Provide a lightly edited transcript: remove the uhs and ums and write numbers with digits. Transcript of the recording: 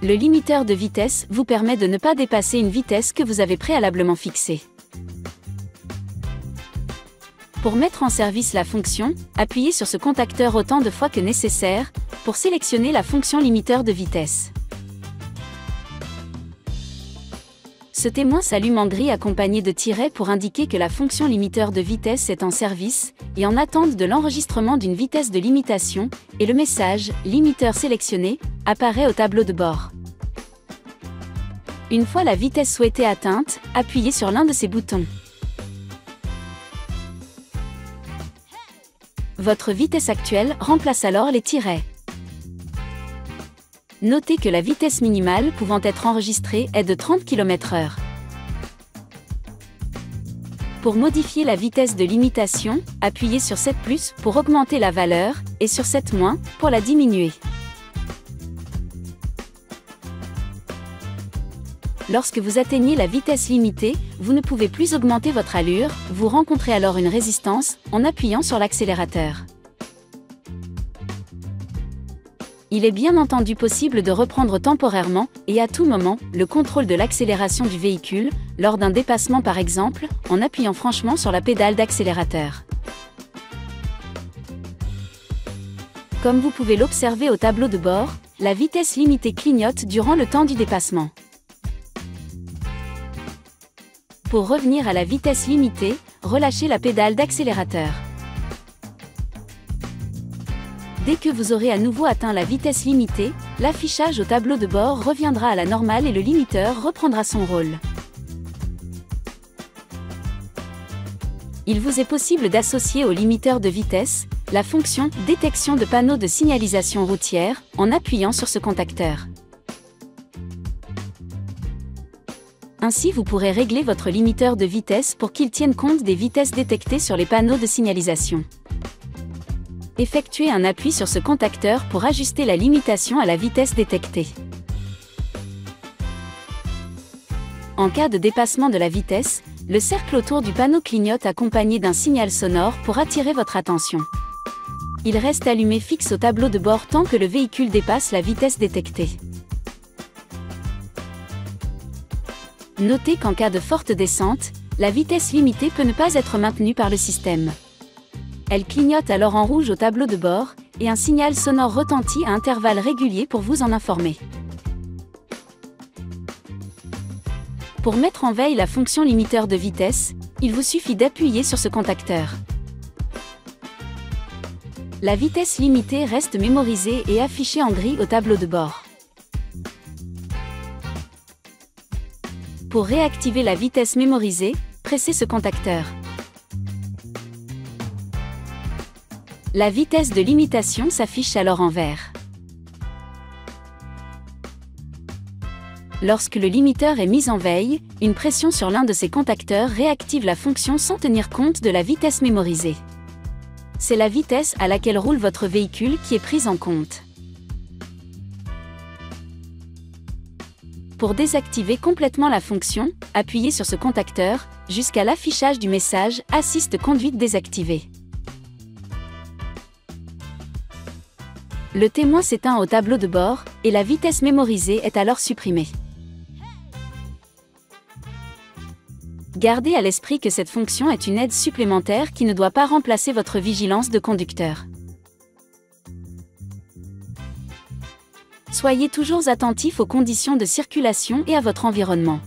Le limiteur de vitesse vous permet de ne pas dépasser une vitesse que vous avez préalablement fixée. Pour mettre en service la fonction, appuyez sur ce contacteur autant de fois que nécessaire pour sélectionner la fonction limiteur de vitesse. Ce témoin s'allume en gris accompagné de tirets pour indiquer que la fonction limiteur de vitesse est en service et en attente de l'enregistrement d'une vitesse de limitation, et le message « Limiteur sélectionné » apparaît au tableau de bord. Une fois la vitesse souhaitée atteinte, appuyez sur l'un de ces boutons. Votre vitesse actuelle remplace alors les tirets. Notez que la vitesse minimale pouvant être enregistrée est de 30 km/h. Pour modifier la vitesse de limitation, appuyez sur 7+ pour augmenter la valeur et sur 7- pour la diminuer. Lorsque vous atteignez la vitesse limitée, vous ne pouvez plus augmenter votre allure, vous rencontrez alors une résistance en appuyant sur l'accélérateur. Il est bien entendu possible de reprendre temporairement, et à tout moment, le contrôle de l'accélération du véhicule, lors d'un dépassement par exemple, en appuyant franchement sur la pédale d'accélérateur. Comme vous pouvez l'observer au tableau de bord, la vitesse limitée clignote durant le temps du dépassement. Pour revenir à la vitesse limitée, relâchez la pédale d'accélérateur. Dès que vous aurez à nouveau atteint la vitesse limitée, l'affichage au tableau de bord reviendra à la normale et le limiteur reprendra son rôle. Il vous est possible d'associer au limiteur de vitesse la fonction « Détection de panneaux de signalisation routière » en appuyant sur ce contacteur. Ainsi vous pourrez régler votre limiteur de vitesse pour qu'il tienne compte des vitesses détectées sur les panneaux de signalisation. Effectuez un appui sur ce contacteur pour ajuster la limitation à la vitesse détectée. En cas de dépassement de la vitesse, le cercle autour du panneau clignote accompagné d'un signal sonore pour attirer votre attention. Il reste allumé fixe au tableau de bord tant que le véhicule dépasse la vitesse détectée. Notez qu'en cas de forte descente, la vitesse limitée peut ne pas être maintenue par le système. Elle clignote alors en rouge au tableau de bord, et un signal sonore retentit à intervalles réguliers pour vous en informer. Pour mettre en veille la fonction limiteur de vitesse, il vous suffit d'appuyer sur ce contacteur. La vitesse limitée reste mémorisée et affichée en gris au tableau de bord. Pour réactiver la vitesse mémorisée, pressez ce contacteur. La vitesse de limitation s'affiche alors en vert. Lorsque le limiteur est mis en veille, une pression sur l'un de ces contacteurs réactive la fonction sans tenir compte de la vitesse mémorisée. C'est la vitesse à laquelle roule votre véhicule qui est prise en compte. Pour désactiver complètement la fonction, appuyez sur ce contacteur jusqu'à l'affichage du message « Assiste conduite désactivée ». Le témoin s'éteint au tableau de bord, et la vitesse mémorisée est alors supprimée. Gardez à l'esprit que cette fonction est une aide supplémentaire qui ne doit pas remplacer votre vigilance de conducteur. Soyez toujours attentif aux conditions de circulation et à votre environnement.